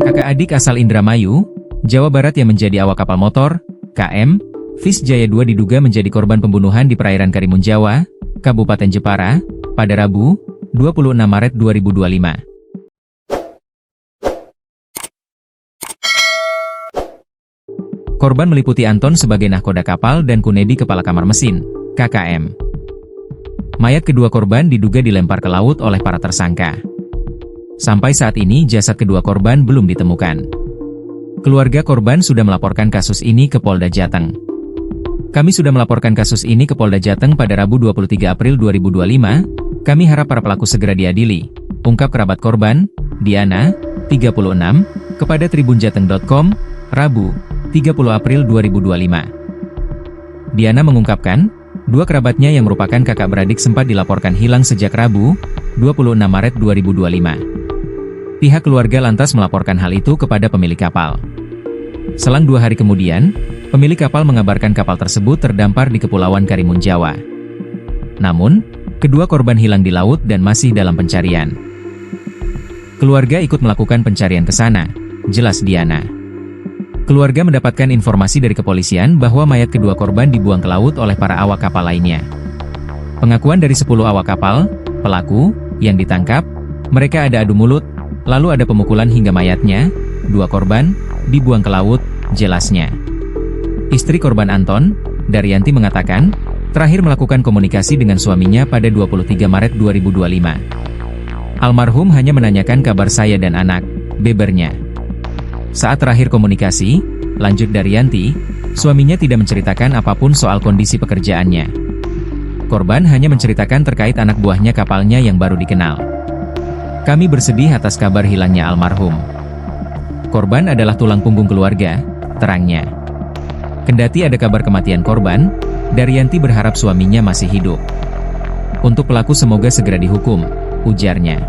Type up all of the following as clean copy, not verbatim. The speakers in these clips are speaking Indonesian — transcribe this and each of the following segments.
Kakak adik asal Indramayu, Jawa Barat yang menjadi awak kapal motor, KM, Vis Jaya 2 diduga menjadi korban pembunuhan di perairan Karimun Jawa, Kabupaten Jepara, pada Rabu, 26 Maret 2025. Korban meliputi Anton sebagai nahkoda kapal dan Kunedi kepala kamar mesin, KKM. Mayat kedua korban diduga dilempar ke laut oleh para tersangka. Sampai saat ini jasad kedua korban belum ditemukan. Keluarga korban sudah melaporkan kasus ini ke Polda Jateng. Kami sudah melaporkan kasus ini ke Polda Jateng pada Rabu 23 April 2025, kami harap para pelaku segera diadili, ungkap kerabat korban, Diana, 36, kepada tribunjateng.com, Rabu, 30 April 2025. Diana mengungkapkan, dua kerabatnya yang merupakan kakak beradik sempat dilaporkan hilang sejak Rabu, 26 Maret 2025. Pihak keluarga lantas melaporkan hal itu kepada pemilik kapal. Selang 2 hari kemudian, pemilik kapal mengabarkan kapal tersebut terdampar di Kepulauan Karimun Jawa. Namun, kedua korban hilang di laut dan masih dalam pencarian. Keluarga ikut melakukan pencarian ke sana, jelas Diana. Keluarga mendapatkan informasi dari kepolisian bahwa mayat kedua korban dibuang ke laut oleh para awak kapal lainnya. Pengakuan dari 10 awak kapal, pelaku, yang ditangkap, mereka ada adu mulut, lalu ada pemukulan hingga mayatnya, dua korban, dibuang ke laut, jelasnya. Istri korban Anton, Daryanti mengatakan, terakhir melakukan komunikasi dengan suaminya pada 23 Maret 2025. Almarhum hanya menanyakan kabar saya dan anak, bebernya. Saat terakhir komunikasi, lanjut Daryanti, suaminya tidak menceritakan apapun soal kondisi pekerjaannya. Korban hanya menceritakan terkait anak buahnya kapalnya yang baru dikenal. Kami bersedih atas kabar hilangnya almarhum. Korban adalah tulang punggung keluarga, terangnya. Kendati ada kabar kematian korban, Daryanti berharap suaminya masih hidup. Untuk pelaku semoga segera dihukum, ujarnya.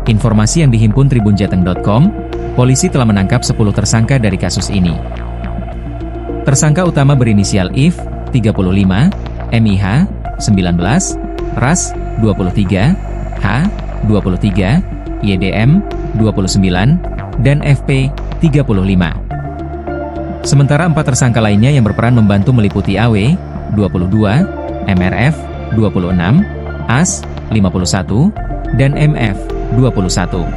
Informasi yang dihimpun tribunjateng.com, polisi telah menangkap 10 tersangka dari kasus ini. Tersangka utama berinisial IF, 35, MIH, 19, RAS, 23, H, 23, YDM, 29, dan FP, 35. Sementara 4 tersangka lainnya yang berperan membantu meliputi AW, 22, MRF, 26, AS, 51, dan MF, 21.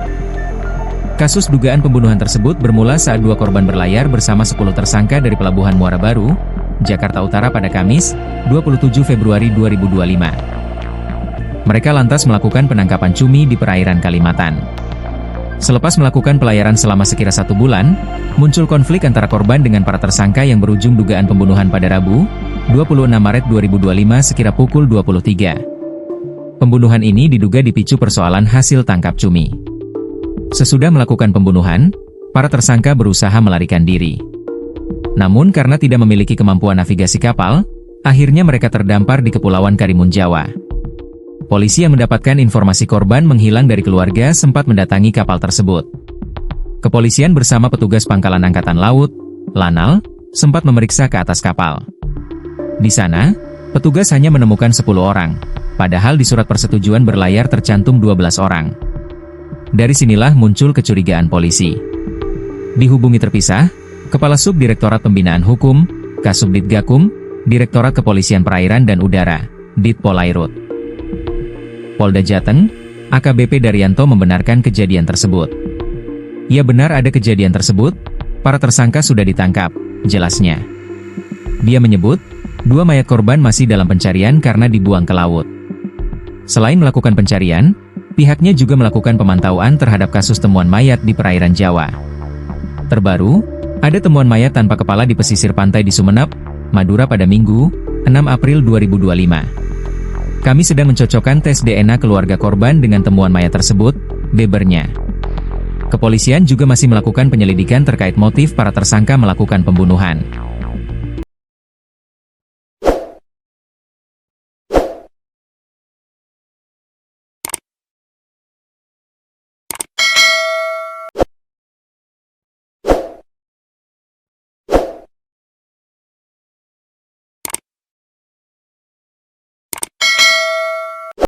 Kasus dugaan pembunuhan tersebut bermula saat 2 korban berlayar bersama 10 tersangka dari Pelabuhan Muara Baru, Jakarta Utara pada Kamis, 27 Februari 2025. Mereka lantas melakukan penangkapan cumi di perairan Kalimantan. Selepas melakukan pelayaran selama sekira 1 bulan, muncul konflik antara korban dengan para tersangka yang berujung dugaan pembunuhan pada Rabu, 26 Maret 2025 sekira pukul 23. Pembunuhan ini diduga dipicu persoalan hasil tangkap cumi. Sesudah melakukan pembunuhan, para tersangka berusaha melarikan diri. Namun karena tidak memiliki kemampuan navigasi kapal, akhirnya mereka terdampar di Kepulauan Karimun Jawa. Polisi yang mendapatkan informasi korban menghilang dari keluarga sempat mendatangi kapal tersebut. Kepolisian bersama petugas Pangkalan Angkatan Laut, Lanal, sempat memeriksa ke atas kapal. Di sana, petugas hanya menemukan 10 orang, padahal di surat persetujuan berlayar tercantum 12 orang. Dari sinilah muncul kecurigaan polisi. Dihubungi terpisah, Kepala Subdirektorat Pembinaan Hukum, Kasubdit Gakum, Direktorat Kepolisian Perairan dan Udara, Ditpolairut. Polda Jateng, AKBP Daryanto membenarkan kejadian tersebut. Ya benar ada kejadian tersebut, para tersangka sudah ditangkap, jelasnya. Dia menyebut, 2 mayat korban masih dalam pencarian karena dibuang ke laut. Selain melakukan pencarian, pihaknya juga melakukan pemantauan terhadap kasus temuan mayat di perairan Jawa. Terbaru, ada temuan mayat tanpa kepala di pesisir pantai di Sumeneb, Madura pada Minggu, 6 April 2025. Kami sedang mencocokkan tes DNA keluarga korban dengan temuan mayat tersebut, bebernya. Kepolisian juga masih melakukan penyelidikan terkait motif para tersangka melakukan pembunuhan.